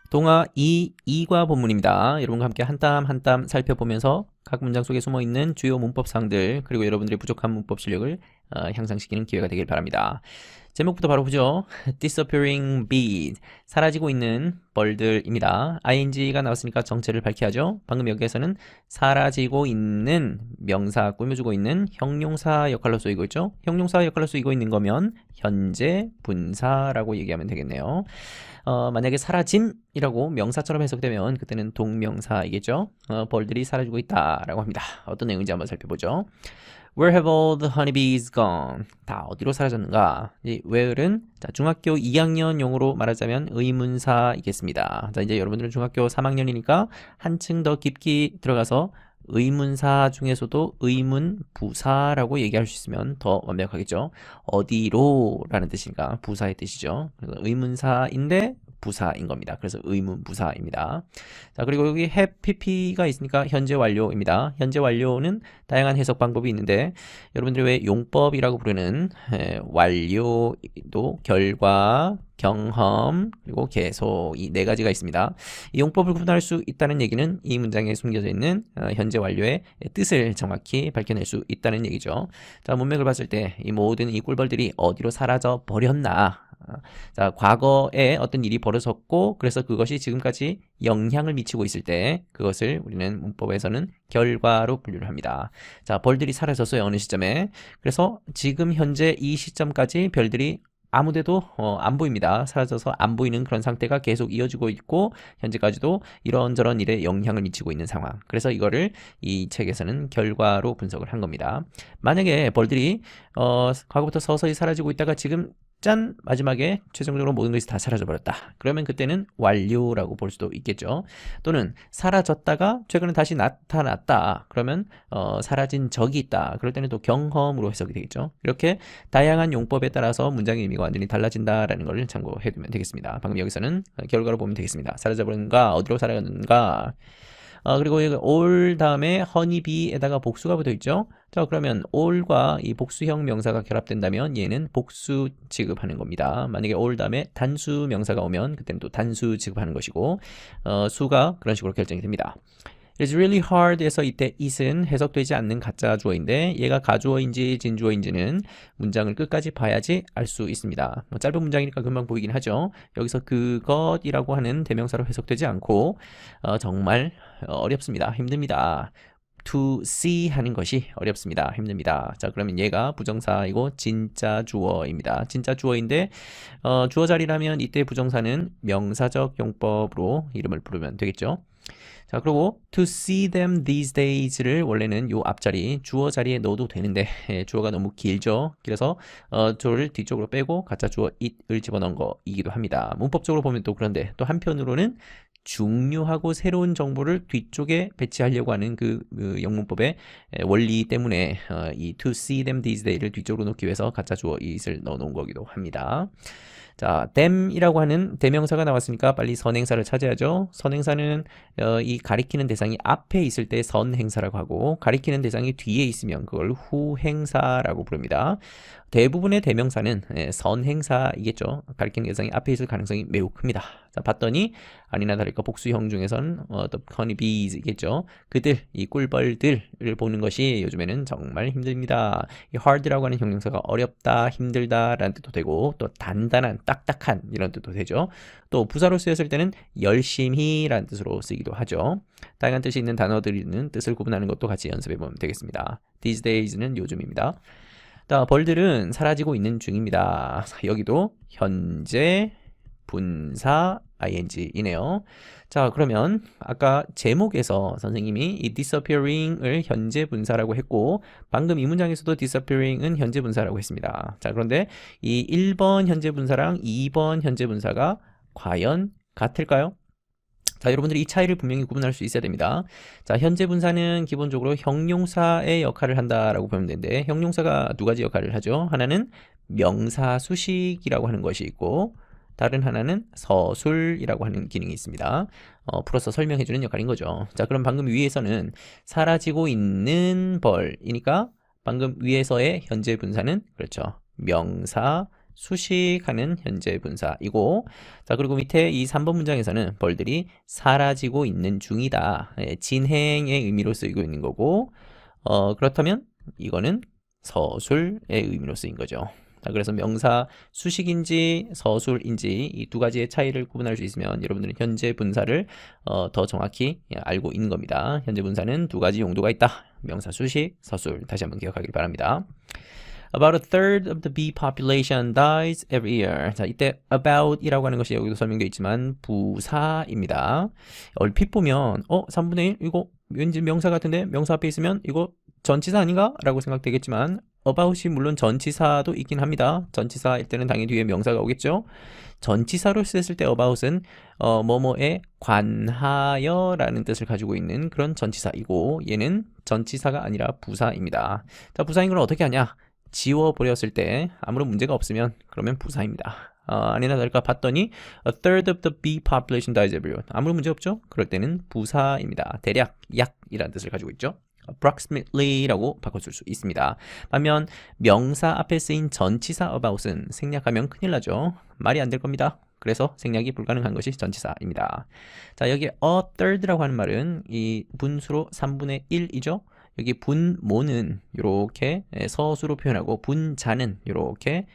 동화 2과 본문입니다. 여러분과 함께 한 땀 한 땀 살펴보면서 각 문장 속에 숨어있는 주요 문법상들 그리고 여러분들의 부족한 문법 실력을 향상시키는 기회가 되길 바랍니다. 제목부터 바로 보죠. Disappearing bees, 사라지고 있는 벌들입니다. ing가 나왔으니까 정체를 밝혀야죠. 방금 여기에서는 사라지고 있는 명사 꾸며주고 있는 형용사 역할로 쓰이고 있죠. 형용사 역할로 쓰이고 있는 거면 현재 분사라고 얘기하면 되겠네요. 만약에 사라짐이라고 명사처럼 해석되면 그때는 동명사이겠죠. 벌들이 사라지고 있다라고 합니다. 어떤 내용인지 한번 살펴보죠. Where have all the honeybees gone? 다 어디로 사라졌는가? 이 where은 중학교 2학년용으로 말하자면 의문사이겠습니다. 자, 이제 여러분들은 중학교 3학년이니까 한층 더 깊게 들어가서 의문사 중에서도 의문부사라고 얘기할 수 있으면 더 완벽하겠죠. 어디로 라는 뜻이니까 부사의 뜻이죠. 그래서 의문사인데 부사인 겁니다. 그래서 의문부사입니다. 자, 그리고 여기 have pp가 있으니까 현재 완료입니다. 현재 완료는 다양한 해석 방법이 있는데 여러분들이 왜 용법이라고 부르는 완료도 결과, 경험, 그리고 계속 이 네 가지가 있습니다. 이 용법을 구분할 수 있다는 얘기는 이 문장에 숨겨져 있는 현재 완료의 뜻을 정확히 밝혀낼 수 있다는 얘기죠. 자, 문맥을 봤을 때 이 모든 이 꿀벌들이 어디로 사라져 버렸나? 자, 과거에 어떤 일이 벌어졌고 그래서 그것이 지금까지 영향을 미치고 있을 때 그것을 우리는 문법에서는 결과로 분류를 합니다. 자, 벌들이 사라졌어요. 어느 시점에. 그래서 지금 현재 이 시점까지 별들이 아무데도 안 보입니다. 사라져서 안 보이는 그런 상태가 계속 이어지고 있고 현재까지도 이런저런 일에 영향을 미치고 있는 상황. 그래서 이거를 이 책에서는 결과로 분석을 한 겁니다. 만약에 벌들이 과거부터 서서히 사라지고 있다가 지금 짠! 마지막에 최종적으로 모든 것이 다 사라져버렸다. 그러면 그때는 완료라고 볼 수도 있겠죠. 또는 사라졌다가 최근에 다시 나타났다. 그러면 사라진 적이 있다. 그럴 때는 또 경험으로 해석이 되겠죠. 이렇게 다양한 용법에 따라서 문장의 의미가 완전히 달라진다라는 걸 참고해두면 되겠습니다. 방금 여기서는 결과로 보면 되겠습니다. 사라져버렸는가? 어디로 사라졌는가? 그리고 여기 all 다음에 honeybee에다가 복수가 붙어 있죠. 자, 그러면 all과 이 복수형 명사가 결합된다면 얘는 복수 취급하는 겁니다. 만약에 all 다음에 단수 명사가 오면 그때는 또 단수 취급하는 것이고 수가 그런 식으로 결정이 됩니다. It's really hard에서 이때 it은 해석되지 않는 가짜 주어인데 얘가 가주어인지 진주어인지는 문장을 끝까지 봐야지 알 수 있습니다. 짧은 문장이니까 금방 보이긴 하죠. 여기서 그것이라고 하는 대명사로 해석되지 않고 정말 어렵습니다. 힘듭니다. to see 하는 것이 어렵습니다. 힘듭니다. 자, 그러면 얘가 부정사이고 진짜 주어입니다. 진짜 주어인데 주어 자리라면 이때 부정사는 명사적 용법으로 이름을 부르면 되겠죠. 자, 그리고 to see them these days를 원래는 요 앞자리 주어 자리에 넣어도 되는데 주어가 너무 길죠. 그래서 주어를 뒤쪽으로 빼고 가짜 주어 it을 집어넣은 거이기도 합니다. 문법적으로 보면 또 그런데 또 한편으로는 중요하고 새로운 정보를 뒤쪽에 배치하려고 하는 그 영문법의 원리 때문에 이 to see them these days를 뒤쪽으로 놓기 위해서 가짜 주어 it을 넣어 놓은 거기도 합니다. 자, them이라고 하는 대명사가 나왔으니까 빨리 선행사를 찾아야죠. 선행사는 이 가리키는 대상이 앞에 있을 때 선행사라고 하고 가리키는 대상이 뒤에 있으면 그걸 후행사라고 부릅니다. 대부분의 대명사는 선행사이겠죠. 가리키는 대상이 앞에 있을 가능성이 매우 큽니다. 자, 봤더니 아니나 다를까 복수형 중에선 the honeybees이겠죠. 그들, 이 꿀벌들을 보는 것이 요즘에는 정말 힘듭니다. 이 hard라고 하는 형용사가 어렵다, 힘들다 라는 뜻도 되고 또 단단한, 딱딱한 이런 뜻도 되죠. 또 부사로 쓰였을 때는 열심히 라는 뜻으로 쓰기도 하죠. 다양한 뜻이 있는 단어들이 있는 뜻을 구분하는 것도 같이 연습해 보면 되겠습니다. These days는 요즘입니다. 자, 벌들은 사라지고 있는 중입니다. 여기도 현재 분사 ing이네요. 자, 그러면 아까 제목에서 선생님이 이 disappearing을 현재 분사라고 했고 방금 이 문장에서도 disappearing은 현재 분사라고 했습니다. 자, 그런데 이 1번 현재 분사랑 2번 현재 분사가 과연 같을까요? 자, 여러분들이 이 차이를 분명히 구분할 수 있어야 됩니다. 자, 현재 분사는 기본적으로 형용사의 역할을 한다라고 보면 되는데 형용사가 두 가지 역할을 하죠. 하나는 명사 수식이라고 하는 것이 있고 다른 하나는 서술이라고 하는 기능이 있습니다. 풀어서 설명해주는 역할인 거죠. 자, 그럼 방금 위에서는 사라지고 있는 벌이니까 방금 위에서의 현재 분사는 그렇죠. 명사 수식하는 현재 분사이고, 자, 그리고 밑에 이 3번 문장에서는 벌들이 사라지고 있는 중이다. 진행의 의미로 쓰이고 있는 거고, 그렇다면 이거는 서술의 의미로 쓰인 거죠. 자, 그래서 명사 수식인지 서술인지 이 두 가지의 차이를 구분할 수 있으면 여러분들은 현재 분사를 더 정확히 알고 있는 겁니다. 현재 분사는 두 가지 용도가 있다. 명사 수식, 서술. 다시 한번 기억하길 바랍니다. About a third of the bee population dies every year. 자, 이때 about이라고 하는 것이 여기도 설명되어 있지만 부사입니다. 얼핏 보면 3분의 1 이거 왠지 명사 같은데 명사 앞에 있으면 이거 전치사 아닌가? 라고 생각되겠지만 about이 물론 전치사도 있긴 합니다. 전치사일 때는 당연히 뒤에 명사가 오겠죠. 전치사로 쓰였을 때 about은 뭐뭐에 관하여 라는 뜻을 가지고 있는 그런 전치사이고 얘는 전치사가 아니라 부사입니다. 자, 부사인 걸 어떻게 하냐? 지워버렸을 때 아무런 문제가 없으면 그러면 부사입니다. 아니나 다를까 봤더니 a third of the bee population dies every year. 아무런 문제 없죠? 그럴 때는 부사입니다. 대략, 약이라는 뜻을 가지고 있죠. approximately라고 바꿔줄 수 있습니다. 반면 명사 앞에 쓰인 전치사 about은 생략하면 큰일 나죠. 말이 안 될 겁니다. 그래서 생략이 불가능한 것이 전치사입니다. 자, 여기 a third라고 하는 말은 이 분수로 3분의 1이죠. 여기 분모는 이렇게 서수로 표현하고 분자는 이렇게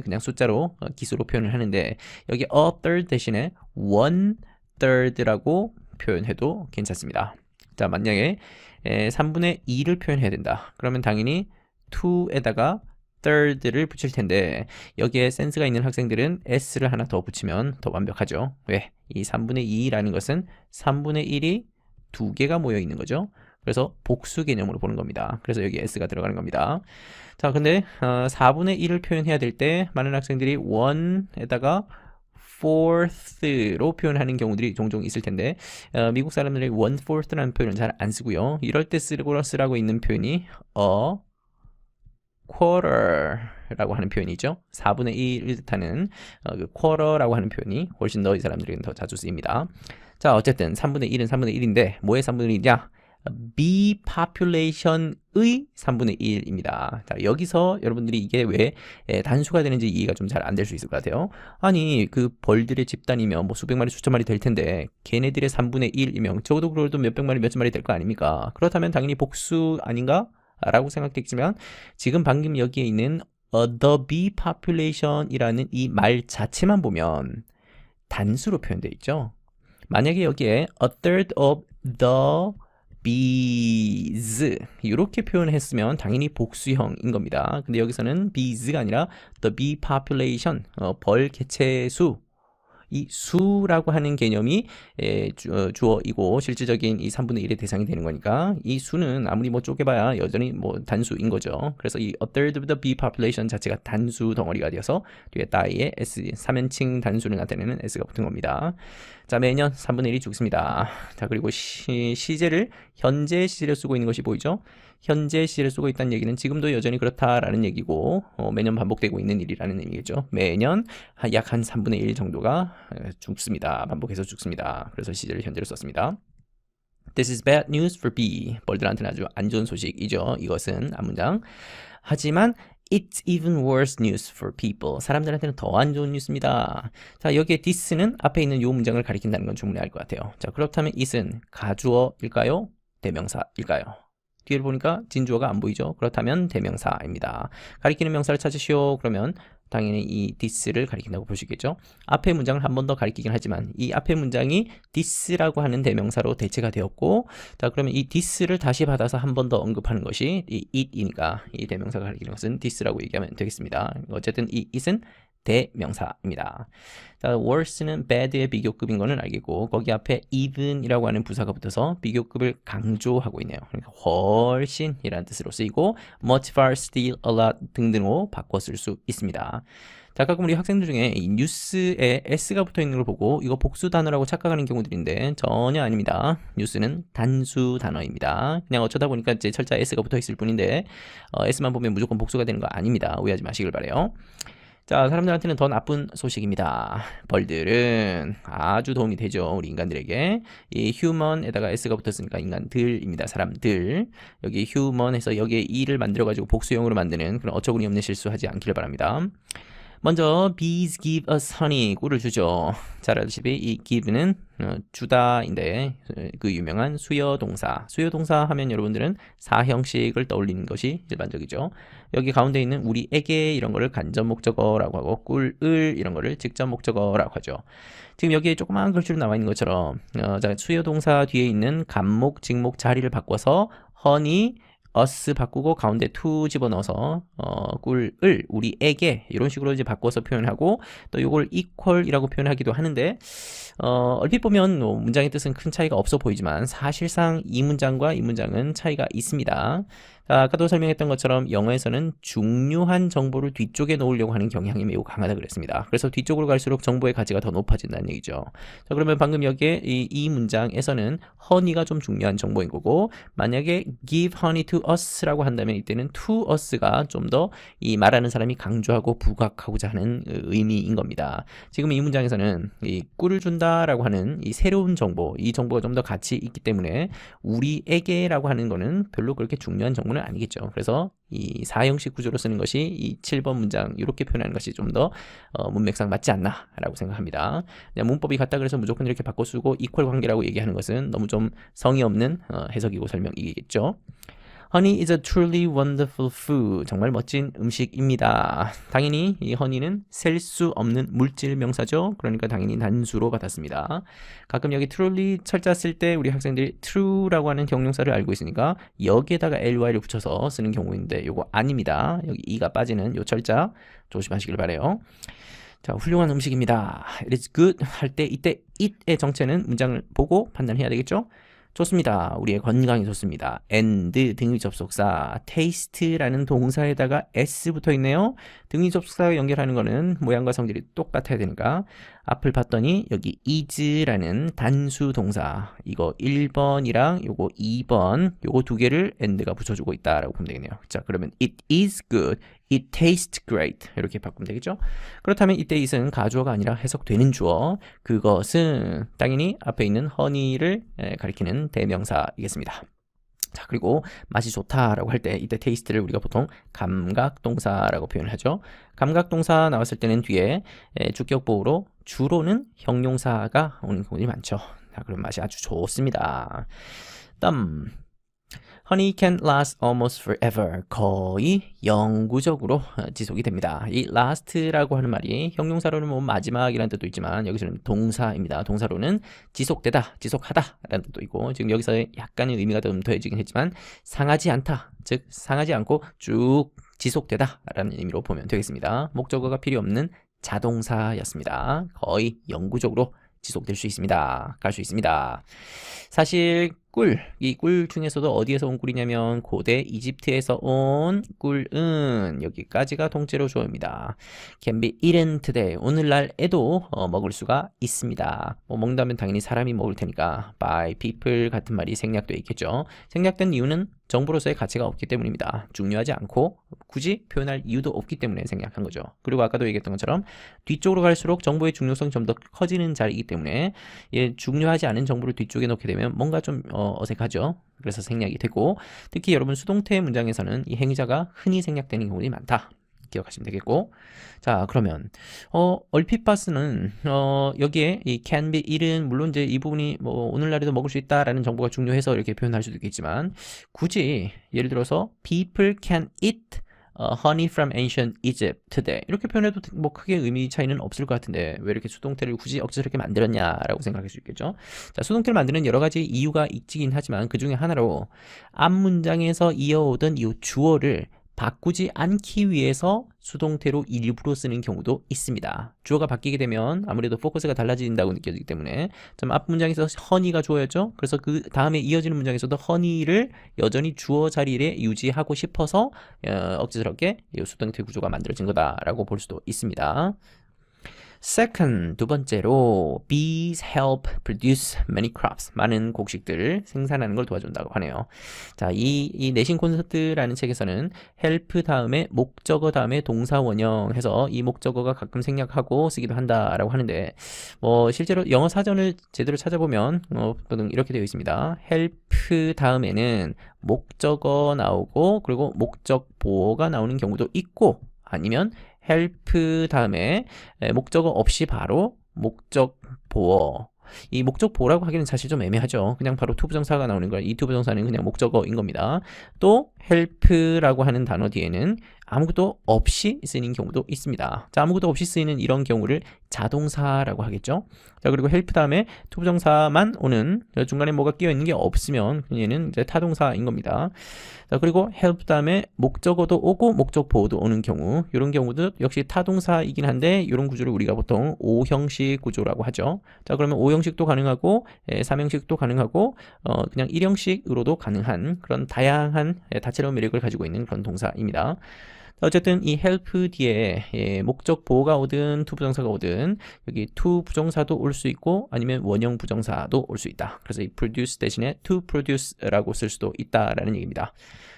그냥 숫자로 기수로 표현을 하는데 여기 a third 대신에 one third라고 표현해도 괜찮습니다. 자, 만약에 3분의 2를 표현해야 된다. 그러면 당연히 2에다가 third를 붙일 텐데 여기에 센스가 있는 학생들은 s를 하나 더 붙이면 더 완벽하죠. 왜? 이 3분의 2라는 것은 3분의 1이 두 개가 모여 있는 거죠. 그래서 복수 개념으로 보는 겁니다. 그래서 여기 s가 들어가는 겁니다. 자, 근데 4분의 1을 표현해야 될 때 많은 학생들이 1에다가 fourth로 표현하는 경우들이 종종 있을 텐데 미국 사람들이 1/4라는 표현을 잘 안 쓰고요. 이럴 때 쓰라고 있는 표현이 a quarter라고 하는 표현이죠. 4분의 1을 뜻하는 그 quarter라고 하는 표현이 훨씬 더 이 사람들에게는 더 자주 쓰입니다. 자, 어쨌든 3분의 1은 3분의 1인데 뭐의 3분의 1이냐? bee population의 3분의 1입니다. 자, 여기서 여러분들이 이게 왜 단수가 되는지 이해가 좀 잘 안 될 수 있을 것 같아요. 아니, 그 벌들의 집단이면 뭐 수백 마리, 수천 마리 될 텐데 걔네들의 3분의 1이면 적어도 그래도 몇백 마리, 몇천 마리 될 거 아닙니까? 그렇다면 당연히 복수 아닌가? 라고 생각되겠지만 지금 방금 여기에 있는 the bee population이라는 이 말 자체만 보면 단수로 표현되어 있죠. 만약에 여기에 a third of the bees 이렇게 표현했으면 당연히 복수형인 겁니다. 근데 여기서는 bees가 아니라 the bee population 벌 개체 수 이 수라고 하는 개념이 주어이고 실질적인 이 3분의 1의 대상이 되는 거니까 이 수는 아무리 뭐 쪼개봐야 여전히 뭐 단수인 거죠. 그래서 이 a third of the bee population 자체가 단수 덩어리가 되어서 뒤에 따위에 s 3인칭 단수를 나타내는 s가 붙은 겁니다. 자, 매년 3분의 1이 죽습니다. 자, 그리고 시제를 현재 시제를 쓰고 있는 것이 보이죠? 현재 시제를 쓰고 있다는 얘기는 지금도 여전히 그렇다라는 얘기고 매년 반복되고 있는 일이라는 의미겠죠. 매년 약 한 3분의 1 정도가 죽습니다. 반복해서 죽습니다. 그래서 시제를 현재로 썼습니다. This is bad news for bee. 벌들한테는 아주 안 좋은 소식이죠. 이것은 앞문장. 하지만 It's even worse news for people. 사람들한테는 더 안 좋은 뉴스입니다. 자, 여기에 this는 앞에 있는 이 문장을 가리킨다는 건 충분히 알 것 같아요. 자, 그렇다면 it은 가주어일까요? 대명사일까요? 뒤를 보니까 진주어가 안 보이죠? 그렇다면 대명사입니다. 가리키는 명사를 찾으시오. 그러면 당연히 이 this를 가리킨다고 볼 수 있겠죠. 앞의 문장을 한 번 더 가리키긴 하지만 이 앞의 문장이 this라고 하는 대명사로 대체가 되었고 자, 그러면 이 this를 다시 받아서 한 번 더 언급하는 것이 이 it이니까 이 대명사가 가리키는 것은 this라고 얘기하면 되겠습니다. 어쨌든 이 it은 대명사입니다. 자, worse는 bad의 비교급인 거는 알겠고 거기 앞에 even이라고 하는 부사가 붙어서 비교급을 강조하고 있네요. 그러니까 훨씬이라는 뜻으로 쓰이고 much, far, still, a lot 등등으로 바꿔 쓸 수 있습니다. 자, 가끔 우리 학생들 중에 이 뉴스에 s가 붙어 있는 걸 보고 이거 복수 단어라고 착각하는 경우들인데 전혀 아닙니다. 뉴스는 단수 단어입니다. 그냥 어쩌다 보니까 이제 철자 s가 붙어 있을 뿐인데 s만 보면 무조건 복수가 되는 거 아닙니다. 오해하지 마시길 바래요. 자, 사람들한테는 더 나쁜 소식입니다. 벌들은 아주 도움이 되죠. 우리 인간들에게. 이 human에다가 s가 붙었으니까 인간들입니다. 사람들. 여기 human에서 여기에 e를 만들어가지고 복수형으로 만드는 그런 어처구니 없는 실수하지 않기를 바랍니다. 먼저 bees give us honey, 꿀을 주죠. 잘 알다시피 이 give는 주다인데 그 유명한 수요 동사. 수요 동사 하면 여러분들은 사형식을 떠올리는 것이 일반적이죠. 여기 가운데 있는 우리에게 이런 거를 간접 목적어라고 하고 꿀을 이런 거를 직접 목적어라고 하죠. 지금 여기에 조그마한 글씨로 나와 있는 것처럼 자, 수요 동사 뒤에 있는 간목, 직목 자리를 바꿔서 honey us 바꾸고 가운데 to 집어넣어서 꿀을 우리에게 이런 식으로 이제 바꿔서 표현하고 또 이걸 equal이라고 표현하기도 하는데 얼핏 보면 문장의 뜻은 큰 차이가 없어 보이지만 사실상 이 문장과 이 문장은 차이가 있습니다. 자, 아까도 설명했던 것처럼 영어에서는 중요한 정보를 뒤쪽에 놓으려고 하는 경향이 매우 강하다 그랬습니다. 그래서 뒤쪽으로 갈수록 정보의 가치가 더 높아진다는 얘기죠. 자, 그러면 방금 여기에 이 문장에서는 honey가 좀 중요한 정보인 거고 만약에 give honey to us라고 한다면 이때는 to us가 좀 더 이 말하는 사람이 강조하고 부각하고자 하는 의미인 겁니다. 지금 이 문장에서는 이 꿀을 준다라고 하는 이 새로운 정보, 이 정보가 좀 더 가치 있기 때문에 우리에게라고 하는 거는 별로 그렇게 중요한 정보는 아니겠죠. 그래서 이 사형식 구조로 쓰는 것이 이 7번 문장 이렇게 표현하는 것이 좀 더 문맥상 맞지 않나라고 생각합니다. 문법이 같다 그래서 무조건 이렇게 바꿔 쓰고 이퀄 관계라고 얘기하는 것은 너무 좀 성의 없는 해석이고 설명이겠죠. Honey is a truly wonderful food. 정말 멋진 음식입니다. 당연히 이 honey는 셀 수 없는 물질 명사죠. 그러니까 당연히 단수로 받았습니다. 가끔 여기 truly 철자 쓸 때 우리 학생들이 true라고 하는 형용사를 알고 있으니까 여기에다가 ly를 붙여서 쓰는 경우인데 이거 아닙니다. 여기 e가 빠지는 이 철자 조심하시길 바래요. 자, 훌륭한 음식입니다. It is good 할 때 이때 it의 정체는 문장을 보고 판단해야 되겠죠? 좋습니다. 우리의 건강에 좋습니다. and 등위 접속사 taste라는 동사에다가 s 붙어 있네요. 등위 접속사와 연결하는 거는 모양과 성질이 똑같아야 되니까 앞을 봤더니 여기 is라는 단수 동사 이거 1번이랑 요거 2번 요거 두 개를 and가 붙여주고 있다라고 보면 되겠네요. 자, 그러면 it is good, it tastes great 이렇게 바꾸면 되겠죠. 그렇다면 이때 it은 가주어가 아니라 해석되는 주어 그것은 당연히 앞에 있는 honey를 가리키는 대명사이겠습니다. 자, 그리고 맛이 좋다라고 할 때 이때 taste를 우리가 보통 감각동사라고 표현을 하죠. 감각동사 나왔을 때는 뒤에 주격보호로 주로는 형용사가 오는 경우들이 많죠. 자, 그럼 맛이 아주 좋습니다. 다음 Honey can last almost forever. 거의 영구적으로 지속이 됩니다. 이 last라고 하는 말이 형용사로는 뭐 마지막이라는 뜻도 있지만 여기서는 동사입니다. 동사로는 지속되다, 지속하다라는 뜻도 있고 지금 여기서 약간의 의미가 좀 더해지긴 했지만 상하지 않다, 즉 상하지 않고 쭉 지속되다라는 의미로 보면 되겠습니다. 목적어가 필요 없는 자동사였습니다. 거의 영구적으로 지속될 수 있습니다. 갈 수 있습니다. 사실 이 꿀 중에서도 어디에서 온 꿀이냐면 고대 이집트에서 온 꿀은 여기까지가 통째로 주어입니다. Can be eaten today. 오늘날에도 먹을 수가 있습니다. 뭐 먹는다면 당연히 사람이 먹을 테니까 by people 같은 말이 생략되어 있겠죠. 생략된 이유는 정보로서의 가치가 없기 때문입니다. 중요하지 않고 굳이 표현할 이유도 없기 때문에 생략한 거죠. 그리고 아까도 얘기했던 것처럼 뒤쪽으로 갈수록 정보의 중요성이 좀 더 커지는 자리이기 때문에 중요하지 않은 정보를 뒤쪽에 놓게 되면 뭔가 좀 어색하죠. 그래서 생략이 되고 특히 여러분 수동태 문장에서는 이 행위자가 흔히 생략되는 경우들이 많다. 기억하시면 되겠고 자 그러면 얼핏 봐서는 여기에 이 can be eaten 물론 이제 이 부분이 뭐 오늘날에도 먹을 수 있다라는 정보가 중요해서 이렇게 표현할 수도 있겠지만 굳이 예를 들어서 people can eat honey from ancient Egypt today 이렇게 표현해도 뭐 크게 의미 차이는 없을 것 같은데 왜 이렇게 수동태를 굳이 억지로 이렇게 만들었냐라고 생각할 수 있겠죠. 자, 수동태를 만드는 여러 가지 이유가 있긴 하지만 그 중에 하나로 앞 문장에서 이어오던 이 주어를 바꾸지 않기 위해서 수동태로 일부러 쓰는 경우도 있습니다. 주어가 바뀌게 되면 아무래도 포커스가 달라진다고 느껴지기 때문에 좀 앞 문장에서 honey가 주어였죠. 그래서 그 다음에 이어지는 문장에서도 honey를 여전히 주어 자리에 유지하고 싶어서 억지스럽게 이 수동태 구조가 만들어진 거다라고 볼 수도 있습니다. Second, 두 번째로 bees help produce many crops. 많은 곡식들을 생산하는 걸 도와준다고 하네요. 자, 이 내신 콘서트라는 책에서는 help 다음에 목적어 다음에 동사 원형 해서 이 목적어가 가끔 생략하고 쓰기도 한다라고 하는데 뭐 실제로 영어 사전을 제대로 찾아보면 이렇게 되어 있습니다. help 다음에는 목적어 나오고 그리고 목적 보어가 나오는 경우도 있고 아니면 help 다음에 목적어 없이 바로 목적 보어. 이 목적 보라고 하기는 사실 좀 애매하죠. 그냥 바로 to 부정사가 나오는 거야. 이 to 부정사는 그냥 목적어인 겁니다. 또 help라고 하는 단어 뒤에는 아무것도 없이 쓰이는 경우도 있습니다. 자, 아무것도 없이 쓰이는 이런 경우를 자동사라고 하겠죠. 자, 그리고 help 다음에 to 부정사만 오는 중간에 뭐가 끼어 있는 게 없으면 얘는 이제 타동사인 겁니다. 자, 그리고 help 다음에 목적어도 오고 목적 보어도 오는 경우, 이런 경우도 역시 타동사이긴 한데 이런 구조를 우리가 보통 5형식 구조라고 하죠. 자, 그러면 5형식도 가능하고 3형식도 가능하고 그냥 1형식으로도 가능한 그런 다양한 다채로운 매력을 가지고 있는 그런 동사입니다. 어쨌든 이 help 뒤에 목적 보어가 오든 to 부정사가 오든 여기 to 부정사도 올 수 있고 아니면 원형 부정사도 올 수 있다. 그래서 이 produce 대신에 to produce라고 쓸 수도 있다라는 얘기입니다.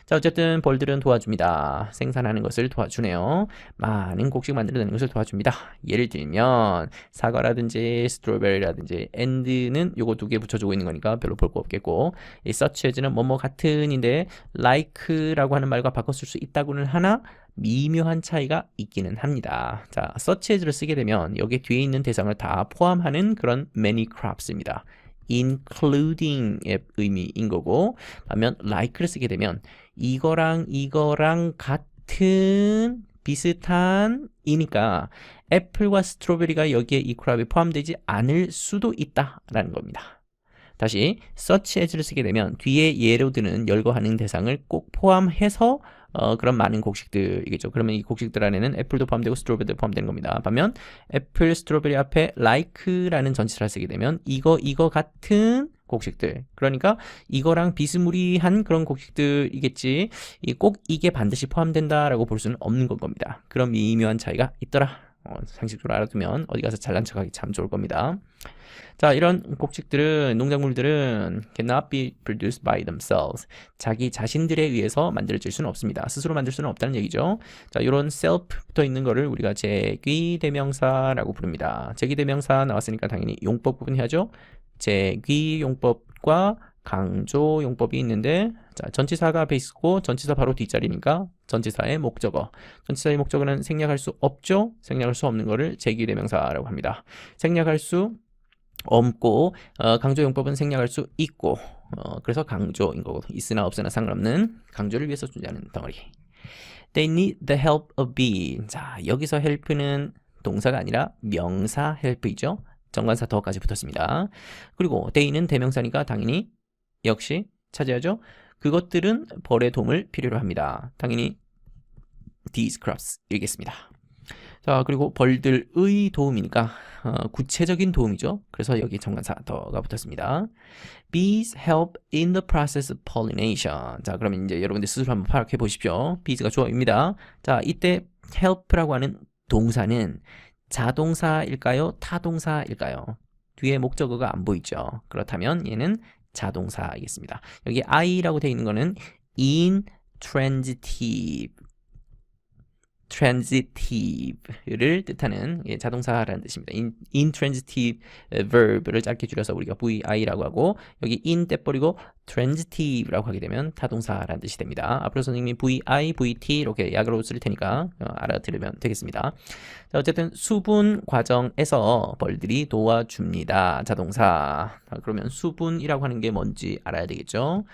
자, 어쨌든 벌들은 도와줍니다. 생산하는 것을 도와주네요. 많은 곡식 만들어내는 것을 도와줍니다. 예를 들면 사과라든지 스트로베리라든지 and는 요거 두 개 붙여주고 있는 거니까 별로 볼 거 없겠고, 이 such as는 뭐뭐 같은인데 like라고 하는 말과 바꿔 쓸 수 있다고는 하나 미묘한 차이가 있기는 합니다. 자, such as를 쓰게 되면 여기 뒤에 있는 대상을 다 포함하는 그런 many crops입니다. including의 의미인 거고, 반면 like를 쓰게 되면 이거랑 같은 비슷한 이니까 애플과 스트로베리가 여기에 이 크롭에 포함되지 않을 수도 있다라는 겁니다. 다시 such as를 쓰게 되면 뒤에 예로 드는 열거하는 대상을 꼭 포함해서 그런 많은 곡식들이겠죠. 그러면 이 곡식들 안에는 애플도 포함되고 스트로베리도 포함되는 겁니다. 반면 애플, 스트로베리 앞에 like라는 전치사를 쓰게 되면 이거 같은 곡식들, 그러니까 이거랑 비스무리한 그런 곡식들이겠지 꼭 이게 반드시 포함된다라고 볼 수는 없는 겁니다. 그런 미묘한 차이가 있더라. 상식적으로 알아두면 어디 가서 잘난 척하기 참 좋을 겁니다. 자, 이런 곡식들은, 농작물들은 cannot be produced by themselves. 자기 자신들에 의해서 만들어질 수는 없습니다. 스스로 만들 수는 없다는 얘기죠. 자, 이런 self 붙어 있는 거를 우리가 제귀대명사라고 부릅니다. 제귀대명사 나왔으니까 당연히 용법 구분해야죠. 제귀용법과 강조용법이 있는데, 자, 전치사가 앞에 있고 전치사 바로 뒷자리니까 전치사의 목적어. 전치사의 목적어는 생략할 수 없죠. 생략할 수 없는 거를 제귀대명사라고 합니다. 생략할 수 없고 강조용법은 생략할 수 있고, 그래서 강조인 거고, 있으나 없으나 상관없는 강조를 위해서 존재하는 덩어리. They need the help of being. 자, 여기서 help는 동사가 아니라 명사 help이죠. 정관사 더까지 붙었습니다. 그리고 they는 대명사니까 당연히 역시 찾아야죠. 그것들은 벌의 도움을 필요로 합니다. 당연히 these crops 이겠습니다. 자, 그리고 벌들의 도움이니까 구체적인 도움이죠. 그래서 여기 정관사 더가 붙었습니다. Bees help in the process of pollination. 자, 그러면 이제 여러분들 스스로 한번 파악해 보십시오. Bees가 주어입니다. 자, 이때 help라고 하는 동사는 자동사일까요? 타동사일까요? 뒤에 목적어가 안 보이죠. 그렇다면 얘는 자동사이겠습니다. 여기 I라고 되어 있는 거는 transitive를 뜻하는 자동사라는 뜻입니다. intransitive verb를 짧게 줄여서 우리가 VI라고 하고, 여기 in 떼버리고 transitive라고 하게 되면 타동사라는 뜻이 됩니다. 앞으로 선생님이 VI, VT 이렇게 약으로 쓸 테니까 알아들으면 되겠습니다. 자, 어쨌든 수분 과정에서 벌들이 도와줍니다. 자동사. 그러면 수분이라고 하는 게 뭔지 알아야 되겠죠.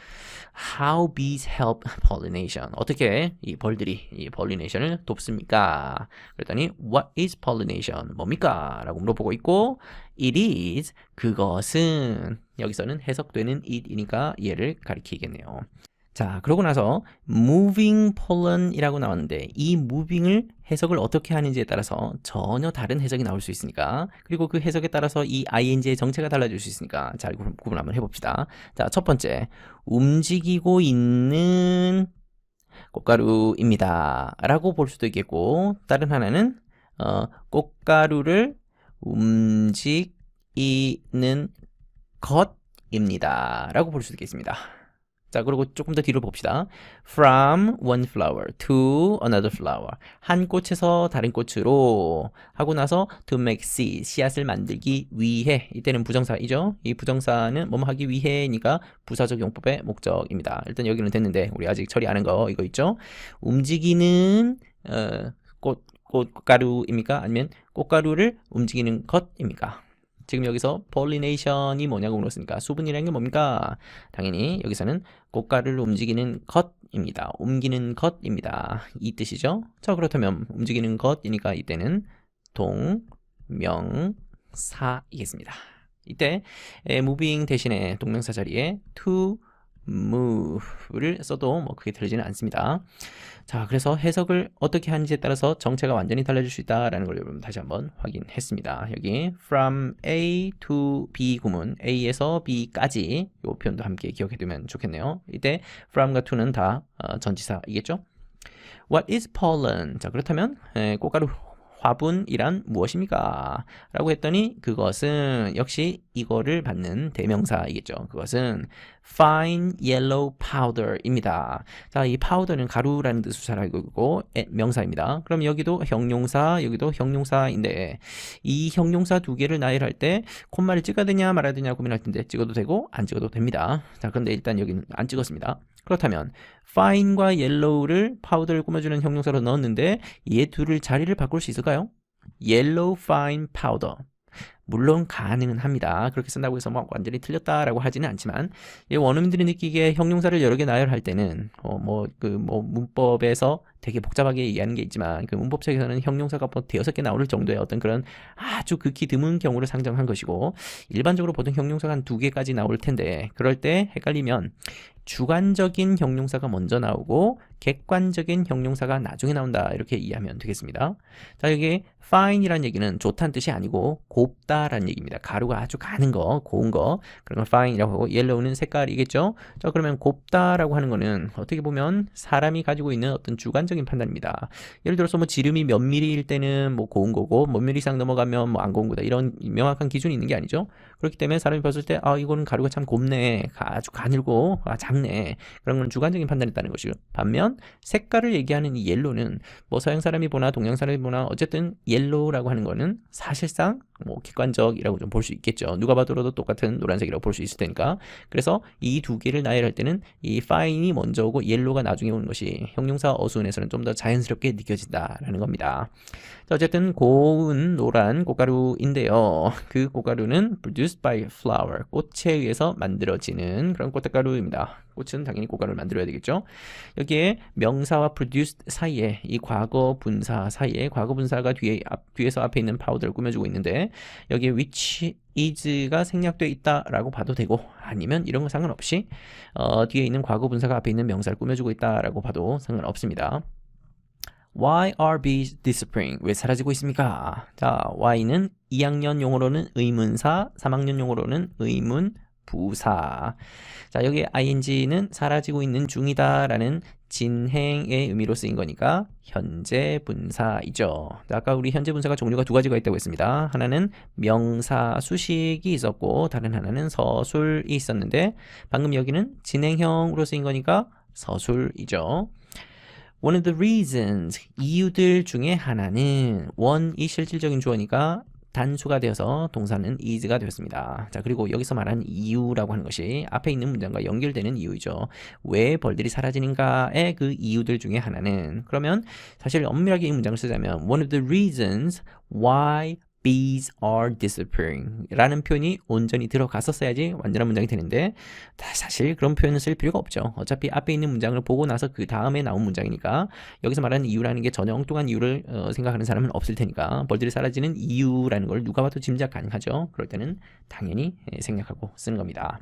How bees help pollination. 어떻게 이 벌들이 이 pollination을 돕습니까? 그랬더니 What is pollination? 뭡니까? 라고 물어보고 있고, It is, 그것은, 여기서는 해석되는 it이니까 얘를 가리키겠네요. 자, 그러고 나서 moving pollen이라고 나왔는데 이 moving을 해석을 어떻게 하는지에 따라서 전혀 다른 해석이 나올 수 있으니까, 그리고 그 해석에 따라서 이 ing의 정체가 달라질 수 있으니까 잘 구분 한번 해봅시다. 자, 첫 번째, 움직이고 있는 꽃가루입니다 라고 볼 수도 있겠고, 다른 하나는 꽃가루를 움직이는 것입니다 라고 볼 수도 있겠습니다. 자, 그리고 조금 더 뒤로 봅시다. From one flower to another flower. 한 꽃에서 다른 꽃으로 하고 나서 to make seed. 씨앗을 만들기 위해. 이때는 부정사이죠. 이 부정사는 뭐뭐 하기 위해니까 부사적 용법의 목적입니다. 일단 여기는 됐는데 우리 아직 처리 안 한 거 이거 있죠. 움직이는 꽃가루입니까? 아니면 꽃가루를 움직이는 것입니까? 지금 여기서 pollination이 뭐냐고 물었으니까 수분이라는 게 뭡니까? 당연히 여기서는 꽃가루를 움직이는 것입니다. 옮기는 것입니다. 이 뜻이죠. 자, 그렇다면 움직이는 것이니까 이때는 동명사이겠습니다. 이때 moving 대신에 동명사 자리에 to move를 써도 뭐 크게 들리지는 않습니다. 자, 그래서 해석을 어떻게 하는지에 따라서 정체가 완전히 달라질 수 있다라는 걸 여러분 다시 한번 확인했습니다. 여기 from A to B 구문, A에서 B까지 이 표현도 함께 기억해 두면 좋겠네요. 이때 from과 to는 다 전치사이겠죠? What is pollen? 자, 그렇다면 꽃가루 화분이란 무엇입니까? 라고 했더니 그것은 역시 이거를 받는 대명사이겠죠. 그것은 fine yellow powder입니다. 자, 이 powder는 가루라는 뜻으로 잘 알고 있고 명사입니다. 그럼 여기도 형용사, 여기도 형용사인데 이 형용사 두 개를 나열할 때 콤마를 찍어야 되냐 말아야 되냐 고민할 텐데 찍어도 되고 안 찍어도 됩니다. 자, 그런데 일단 여기는 안 찍었습니다. 그렇다면 fine과 yellow를 파우더를 꾸며주는 형용사로 넣었는데 얘 둘을 자리를 바꿀 수 있을까요? yellow fine powder. 물론 가능은 합니다. 그렇게 쓴다고 해서 막 완전히 틀렸다라고 하지는 않지만 원어민들이 느끼기에 형용사를 여러 개 나열할 때는 문법에서 되게 복잡하게 얘기하는 게 있지만 그 문법책에서는 형용사가 뭐 대여섯 개 나올 정도의 어떤 그런 아주 극히 드문 경우를 상정한 것이고 일반적으로 보통 형용사가 한 두 개까지 나올 텐데 그럴 때 헷갈리면 주관적인 형용사가 먼저 나오고 객관적인 형용사가 나중에 나온다 이렇게 이해하면 되겠습니다. 자, 여기 fine이라는 얘기는 좋다는 뜻이 아니고 곱다라는 얘기입니다. 가루가 아주 가는 거, 고운 거 그런 걸 fine이라고 하고 yellow는 색깔이겠죠. 자, 그러면 곱다라고 하는 거는 어떻게 보면 사람이 가지고 있는 어떤 주관적인 판단입니다. 예를 들어서 뭐 지름이 몇 미리일 때는 뭐 고운 거고 몇 미리 이상 넘어가면 뭐 안 고운 거다 이런 명확한 기준이 있는 게 아니죠. 그렇기 때문에 사람이 봤을 때 이거는 가루가 참 곱네, 아주 가늘고 작네 그런 건 주관적인 판단이 있다는 것이고 반면 색깔을 얘기하는 이 옐로는 뭐 서양 사람이 보나 동양 사람이 보나 어쨌든 옐로우라고 하는 거는 사실상 뭐 객관적이라고 좀 볼 수 있겠죠. 누가 봐도 똑같은 노란색이라고 볼 수 있을 테니까. 그래서 이 두 개를 나열할 때는 이 fine이 먼저 오고 옐로우가 나중에 오는 것이 형용사 어순에서는 좀 더 자연스럽게 느껴진다라는 겁니다. 자, 어쨌든 고운 노란 꽃가루인데요. 그 꽃가루는 produced by flower, 꽃에 의해서 만들어지는 그런 꽃가루입니다. 꽃은 당연히 꽃가루를 만들어야 되겠죠. 여기에 명사와 produced 사이에 이 과거 분사 사이에 과거 분사가 뒤에서 앞에 있는 파우더를 꾸며주고 있는데 여기에 which is가 생략되어 있다라고 봐도 되고 아니면 이런 거 상관없이 뒤에 있는 과거 분사가 앞에 있는 명사를 꾸며주고 있다라고 봐도 상관없습니다. Why are bees disappearing? 왜 사라지고 있습니까? 자, why는 2학년 용어로는 의문사, 3학년 용어로는 의문 부사. 자, 여기 ing는 사라지고 있는 중이다라는 진행의 의미로 쓰인 거니까 현재 분사이죠. 아까 우리 현재 분사가 종류가 두 가지가 있다고 했습니다. 하나는 명사 수식이 있었고 다른 하나는 서술이 있었는데 방금 여기는 진행형으로 쓰인 거니까 서술이죠. One of the reasons, 이유들 중에 하나는 one이 실질적인 주어니까 단수가 되어서 동사는 is가 되었습니다. 자, 그리고 여기서 말하는 이유라고 하는 것이 앞에 있는 문장과 연결되는 이유이죠. 왜 벌들이 사라지는가의 그 이유들 중에 하나는 그러면 사실 엄밀하게 이 문장을 쓰자면 one of the reasons why bees are disappearing 라는 표현이 온전히 들어갔었어야지 완전한 문장이 되는데 사실 그런 표현은 쓸 필요가 없죠. 어차피 앞에 있는 문장을 보고 나서 그 다음에 나온 문장이니까 여기서 말하는 이유라는 게 전혀 엉뚱한 이유를 생각하는 사람은 없을 테니까 벌들이 사라지는 이유라는 걸 누가 봐도 짐작 가능하죠. 그럴 때는 당연히 생략하고 쓰는 겁니다.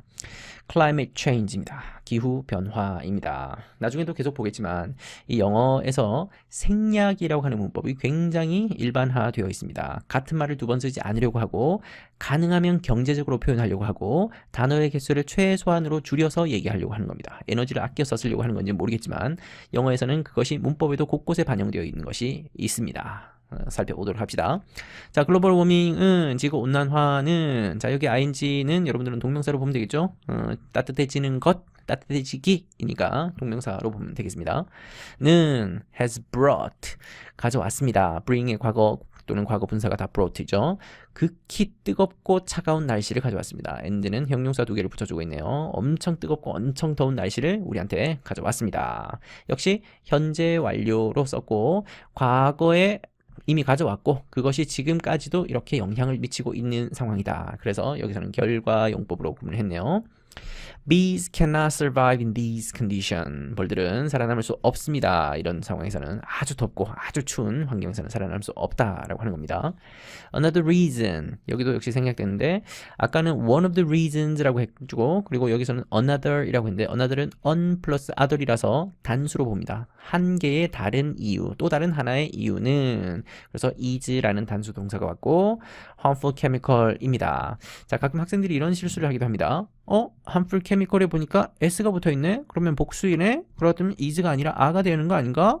Climate change입니다. 기후 변화입니다. 나중에도 계속 보겠지만 이 영어에서 생략이라고 하는 문법이 굉장히 일반화되어 있습니다. 같은 말을 두 번 쓰지 않으려고 하고 가능하면 경제적으로 표현하려고 하고 단어의 개수를 최소한으로 줄여서 얘기하려고 하는 겁니다. 에너지를 아껴서 쓰려고 하는 건지 모르겠지만 영어에서는 그것이 문법에도 곳곳에 반영되어 있는 것이 있습니다. 살펴보도록 합시다. 자, 글로벌 워밍은 지구온난화는 자, 여기 ing는 여러분들은 동명사로 보면 되겠죠. 따뜻해지는 것, 따뜻해지기이니까 동명사로 보면 되겠습니다. 는 has brought 가져왔습니다. bring의 과거 또는 과거 분사가 다 brought이죠. 극히 뜨겁고 차가운 날씨를 가져왔습니다. and는 형용사 두 개를 붙여주고 있네요. 엄청 뜨겁고 엄청 더운 날씨를 우리한테 가져왔습니다. 역시 현재 완료로 썼고 과거에 이미 가져왔고 그것이 지금까지도 이렇게 영향을 미치고 있는 상황이다. 그래서 여기서는 결과 용법으로 구분을 했네요. Bees cannot survive in these conditions. 벌들은 살아남을 수 없습니다. 이런 상황에서는 아주 덥고 아주 추운 환경에서는 살아남을 수 없다라고 하는 겁니다. Another reason. 여기도 역시 생략되는데 아까는 one of the reasons라고 해주고 그리고 여기서는 another이라고 했는데 another은 on 플러스 other이라서 단수로 봅니다. 한 개의 다른 이유, 또 다른 하나의 이유는 그래서 is라는 단수 동사가 왔고 harmful chemical입니다. 자, 가끔 학생들이 이런 실수를 하기도 합니다. harmful chemical에 보니까 s가 붙어있네? 그러면 복수이네? 그렇다면 is가 아니라 a가 되는 거 아닌가?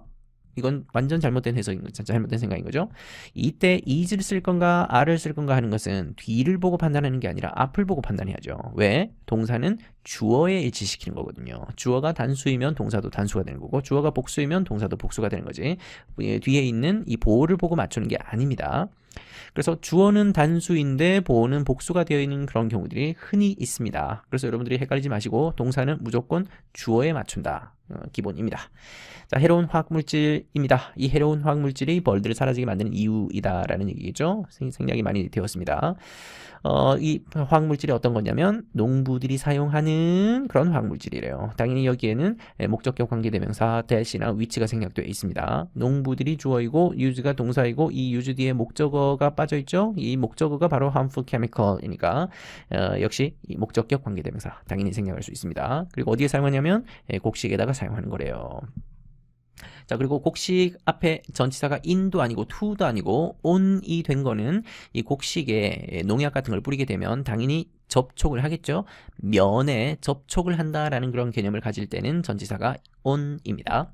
이건 완전 잘못된 해석인 거죠. 잘못된 생각인 거죠. 이때 is를 쓸 건가 a를 쓸 건가 하는 것은 뒤를 보고 판단하는 게 아니라 앞을 보고 판단해야죠. 왜? 동사는 주어에 일치시키는 거거든요. 주어가 단수이면 동사도 단수가 되는 거고 주어가 복수이면 동사도 복수가 되는 거지. 뒤에 있는 이 보호를 보고 맞추는 게 아닙니다. 그래서 주어는 단수인데 보어는 복수가 되어 있는 그런 경우들이 흔히 있습니다. 그래서 여러분들이 헷갈리지 마시고 동사는 무조건 주어에 맞춘다. 기본입니다. 자, 해로운 화학물질입니다. 이 해로운 화학물질이 벌들을 사라지게 만드는 이유이다라는 얘기겠죠. 생략이 많이 되었습니다. 이 화학물질이 어떤 거냐면 농부들이 사용하는 그런 화학물질이래요. 당연히 여기에는 목적격 관계대명사 대시나 위치가 생략되어 있습니다. 농부들이 주어이고 use가 동사이고 이 use 뒤에 목적어가 빠져있죠. 이 목적어가 바로 harmful chemical이니까 역시 이 목적격 관계대명사 당연히 생략할 수 있습니다. 그리고 어디에 사용하냐면 곡식에다가 사용하는 거래요. 자, 그리고 곡식 앞에 전치사가 in도 아니고 to도 아니고 on이 된 거는 이 곡식에 농약 같은 걸 뿌리게 되면 당연히 접촉을 하겠죠. 면에 접촉을 한다라는 그런 개념을 가질 때는 전치사가 on입니다.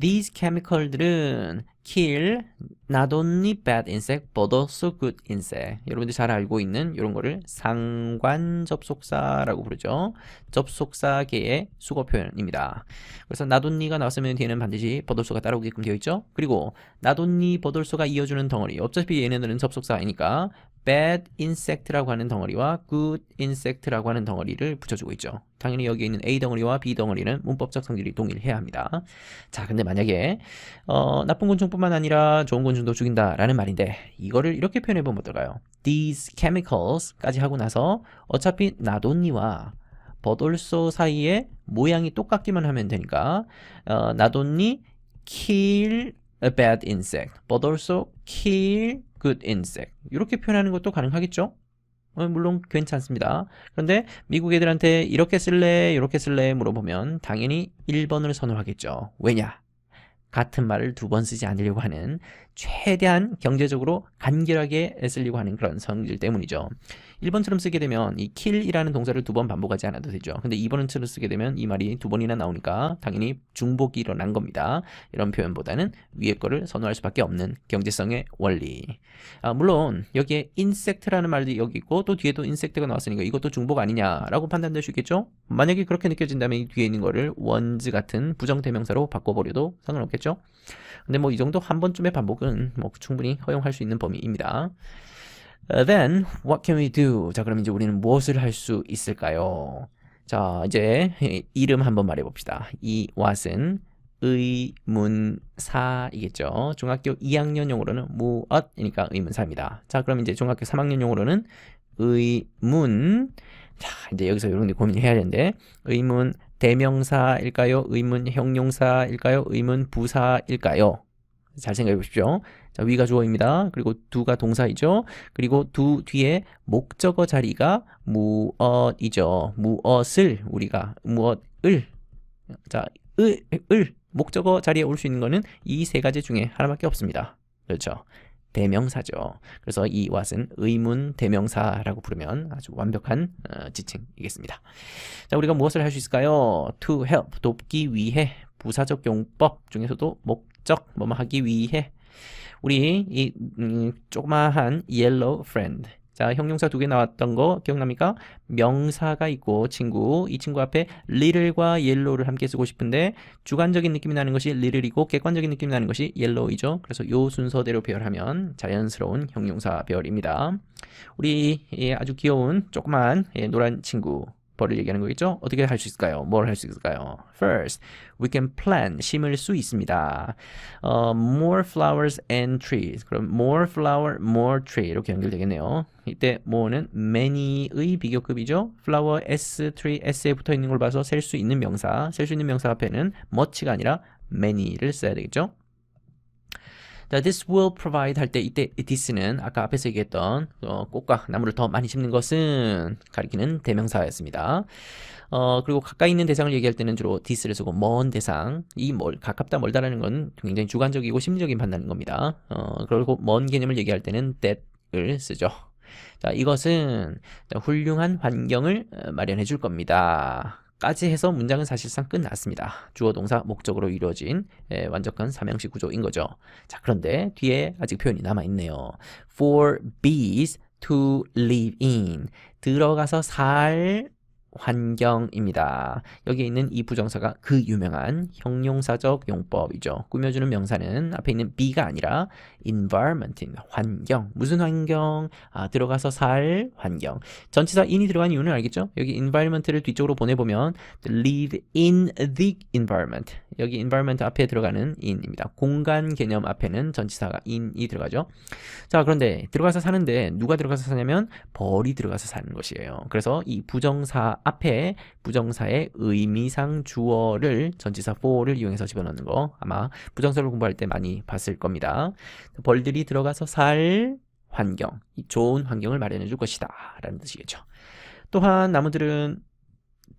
These chemical들은 kill not only bad insect but also good insect. 여러분들 잘 알고 있는 이런 거를 상관 접속사라고 부르죠. 접속사계의 수거 표현입니다. 그래서 not only가 나왔으면 뒤에는 반드시 but also가 따라오게끔 되어 있죠. 그리고 not only but also가 이어주는 덩어리. 어차피 얘네들은 접속사이니까 bad insect라고 하는 덩어리와 good insect라고 하는 덩어리를 붙여주고 있죠. 당연히 여기에 있는 A 덩어리와 B 덩어리는 문법적 성질이 동일해야 합니다. 자, 근데 만약에 나쁜 곤충뿐만 아니라 좋은 곤충도 죽인다 라는 말인데 이거를 이렇게 표현해보면 어떨까요? These chemicals까지 하고 나서 어차피 not only와 but also 사이에 모양이 똑같기만 하면 되니까 not only kill a bad insect but also kill good insect 이렇게 표현하는 것도 가능하겠죠? 물론 괜찮습니다. 그런데 미국 애들한테 이렇게 쓸래 이렇게 쓸래 물어보면 당연히 1번을 선호하겠죠. 왜냐? 같은 말을 두 번 쓰지 않으려고 하는 최대한 경제적으로 간결하게 쓰려고 하는 그런 성질 때문이죠. 1번처럼 쓰게 되면 이 kill이라는 동사를 두 번 반복하지 않아도 되죠. 근데 2번처럼 쓰게 되면 이 말이 두 번이나 나오니까 당연히 중복이 일어난 겁니다. 이런 표현보다는 위에 거를 선호할 수밖에 없는 경제성의 원리. 물론 여기에 insect라는 말도 여기 있고 또 뒤에도 insect가 나왔으니까 이것도 중복 아니냐라고 판단될 수 있겠죠. 만약에 그렇게 느껴진다면 이 뒤에 있는 거를 ones 같은 부정대명사로 바꿔버려도 상관없겠죠. 근데 뭐 이 정도 한 번쯤의 반복은 뭐 충분히 허용할 수 있는 범위입니다. Then what can we do? 자, 그럼 이제 우리는 무엇을 할 수 있을까요? 자, 이제 이름 한번 말해봅시다. 이 what은 의문사이겠죠. 중학교 2학년용으로는 무엇이니까 의문사입니다. 자, 그럼 이제 중학교 3학년용으로는 의문. 자, 이제 여기서 여러분들이 고민을 해야 되는데 의문 대명사일까요? 의문 형용사일까요? 의문 부사일까요? 잘 생각해 보십시오. 자, 위가 주어입니다. 그리고 두가 동사이죠. 그리고 두 뒤에 목적어 자리가 무엇이죠. 무엇을 우리가 무엇을 자, 을 목적어 자리에 올 수 있는 거는 이 세 가지 중에 하나밖에 없습니다. 그렇죠. 대명사죠. 그래서 이 what은 의문 대명사라고 부르면 아주 완벽한 지칭이겠습니다. 자, 우리가 무엇을 할 수 있을까요? To help, 돕기 위해. 부사적 용법 중에서도 목적, 뭐뭐 하기 위해. 우리 이 조그마한 yellow friend. 자, 형용사 두 개 나왔던 거 기억납니까? 명사가 있고 친구, 이 친구 앞에 little과 yellow를 함께 쓰고 싶은데 주관적인 느낌이 나는 것이 little이고 객관적인 느낌이 나는 것이 yellow이죠. 그래서 이 순서대로 배열하면 자연스러운 형용사 배열입니다. 우리 아주 귀여운 조그만 노란 친구 벌을 얘기하는 거겠죠? 어떻게 할 수 있을까요? 뭘 할 수 있을까요? First, we can plant, 심을 수 있습니다. More flowers and trees. 그럼 more flower, more tree 이렇게 연결되겠네요. 이때 more는 many의 비교급이죠. flower, s, tree, s에 붙어있는 걸 봐서 셀 수 있는 명사, 셀 수 있는 명사 앞에는 much가 아니라 many를 써야 되겠죠. 자, this will provide 할 때 이때 this는 아까 앞에서 얘기했던 꽃과 나무를 더 많이 심는 것은 가리키는 대명사였습니다. 그리고 가까이 있는 대상을 얘기할 때는 주로 this를 쓰고 먼 대상, 이 가깝다 멀다라는 건 굉장히 주관적이고 심리적인 판단인 겁니다. 그리고 먼 개념을 얘기할 때는 that을 쓰죠. 자, 이것은 훌륭한 환경을 마련해 줄 겁니다. 까지 해서 문장은 사실상 끝났습니다. 주어 동사 목적으로 이루어진 완벽한 삼형식 구조인 거죠. 자, 그런데 뒤에 아직 표현이 남아있네요. For bees to live in. 들어가서 살 환경입니다. 여기에 있는 이 부정사가 그 유명한 형용사적 용법이죠. 꾸며주는 명사는 앞에 있는 be가 아니라 environment입니다. 환경. 무슨 환경? 들어가서 살 환경. 전치사 in이 들어간 이유는 알겠죠? 여기 environment를 뒤쪽으로 보내보면 live in the environment. 여기 environment 앞에 들어가는 in입니다. 공간 개념 앞에는 전치사가 in이 들어가죠. 자, 그런데 들어가서 사는데 누가 들어가서 사냐면 벌이 들어가서 사는 것이에요. 그래서 이 부정사 앞에 부정사의 의미상 주어를 전치사 for를 이용해서 집어넣는 거 아마 부정사를 공부할 때 많이 봤을 겁니다. 벌들이 들어가서 살 환경, 좋은 환경을 마련해 줄 것이다 라는 뜻이겠죠. 또한 나무들은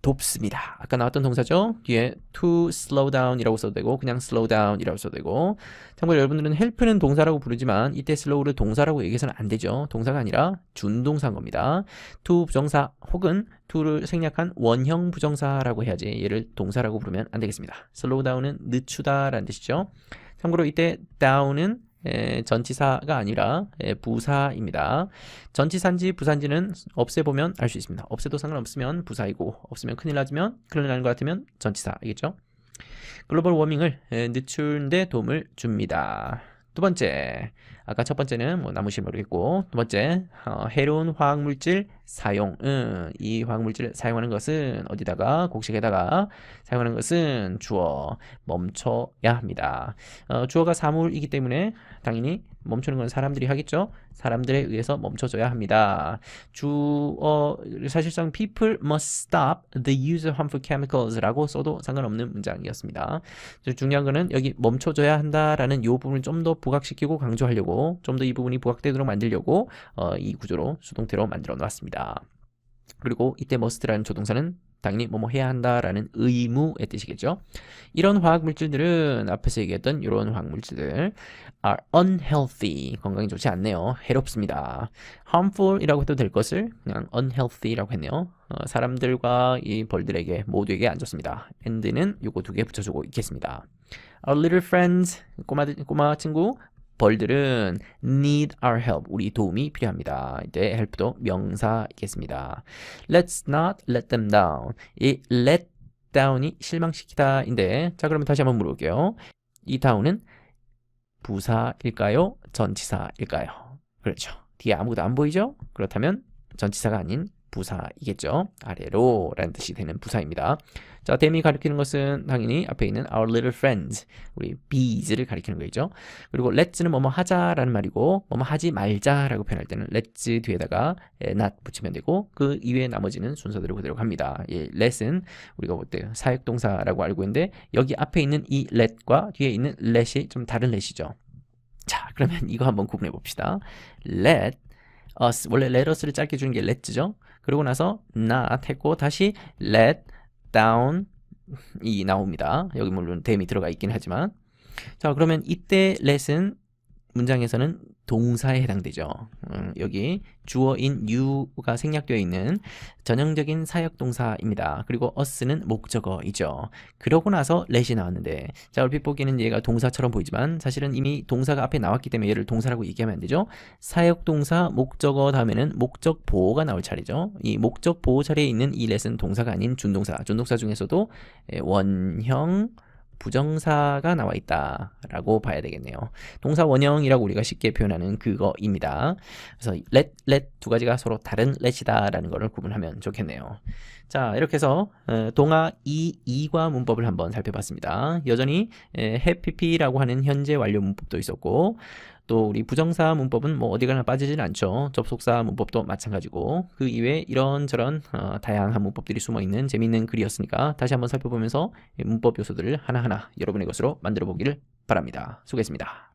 돕습니다. 아까 나왔던 동사죠. 뒤에 to slow down 이라고 써도 되고 그냥 slow down 이라고 써도 되고. 참고로 여러분들은 help는 동사라고 부르지만 이때 slow를 동사라고 얘기해서는 안 되죠. 동사가 아니라 준동사인 겁니다. to 부정사 혹은 to를 생략한 원형 부정사라고 해야지 얘를 동사라고 부르면 안 되겠습니다. slow down은 늦추다 라는 뜻이죠. 참고로 이때 down은 전치사가 아니라 부사입니다. 전치사인지 부사인지는 없애보면 알 수 있습니다. 없애도 상관없으면 부사이고 없으면 큰일 나지만 큰일 나는 것 같으면 전치사이겠죠. 글로벌 워밍을 늦추는데 도움을 줍니다. 두 번째, 아까 첫 번째는 뭐 나무실 모르겠고 두 번째 해로운 화학물질 사용. 이 화학물질을 사용하는 것은 어디다가 곡식에다가 사용하는 것은 주어 멈춰야 합니다. 주어가 사물이기 때문에 당연히 멈추는 건 사람들이 하겠죠. 사람들에 의해서 멈춰줘야 합니다. 주어 사실상 people must stop the use of harmful chemicals라고 써도 상관없는 문장이었습니다. 중요한 거는 여기 멈춰줘야 한다라는 이 부분을 좀 더 부각시키고 강조하려고 좀 더 이 부분이 부각되도록 만들려고 이 구조로 수동태로 만들어 놨습니다. 그리고 이때 must라는 조동사는 당연히 뭐뭐 해야 한다라는 의무의 뜻이겠죠. 이런 화학물질들은 앞에서 얘기했던 이런 화학물질들 are unhealthy, 건강에 좋지 않네요. 해롭습니다. harmful이라고 해도 될 것을 그냥 unhealthy라고 했네요. 사람들과 이 벌들에게 모두에게 안 좋습니다. and는 요거 두 개 붙여주고 있겠습니다. Our little friends, 꼬마 친구 벌들은 need our help. 우리 도움이 필요합니다. 이때 help도 명사이겠습니다. Let's not let them down. 이 let down이 실망시키다인데 자 그러면 다시 한번 물어볼게요. 이 down은 부사일까요? 전치사일까요? 그렇죠. 뒤에 아무것도 안 보이죠? 그렇다면 전치사가 아닌 부사이겠죠. 아래로 라는 뜻이 되는 부사입니다. 자, them이 가리키는 것은 당연히 앞에 있는 our little friends, 우리 bees를 가리키는 거죠. 그리고 let's는 뭐뭐 하자라는 말이고 뭐뭐 하지 말자라고 표현할 때는 let's 뒤에다가 not 붙이면 되고 그 이외의 나머지는 순서대로 그대로 갑니다. 예, let은 우리가 볼 때 사역동사라고 알고 있는데 여기 앞에 있는 이 let과 뒤에 있는 let이 좀 다른 let이죠. 자, 그러면 이거 한번 구분해 봅시다. let us, 원래 let us를 짧게 주는 게 let죠. 그러고 나서 not 했고 다시 let down 이 나옵니다. 여기 물론 them이 들어가 있긴 하지만 자 그러면 이때 let은 문장에서는 동사에 해당되죠. 여기 주어인 you가 생략되어 있는 전형적인 사역동사입니다. 그리고 us는 목적어이죠. 그러고 나서 let이 나왔는데 자 얼핏 보기에는 얘가 동사처럼 보이지만 사실은 이미 동사가 앞에 나왔기 때문에 얘를 동사라고 얘기하면 안 되죠. 사역동사 목적어 다음에는 목적 보호가 나올 차례죠. 이 목적 보호 차례에 있는 이 let은 동사가 아닌 준동사 중에서도 원형 부정사가 나와 있다라고 봐야 되겠네요. 동사 원형이라고 우리가 쉽게 표현하는 그거입니다. 그래서 let 두 가지가 서로 다른 let이다라는 것을 구분하면 좋겠네요. 자, 이렇게 해서 동화 2과 문법을 한번 살펴봤습니다. 여전히 해피피라고 하는 현재 완료 문법도 있었고, 또 우리 부정사 문법은 뭐 어디 가나 빠지진 않죠. 접속사 문법도 마찬가지고, 그 이외에 이런저런 다양한 문법들이 숨어있는 재미있는 글이었으니까 다시 한번 살펴보면서 문법 요소들을 하나하나 여러분의 것으로 만들어 보기를 바랍니다. 수고했습니다.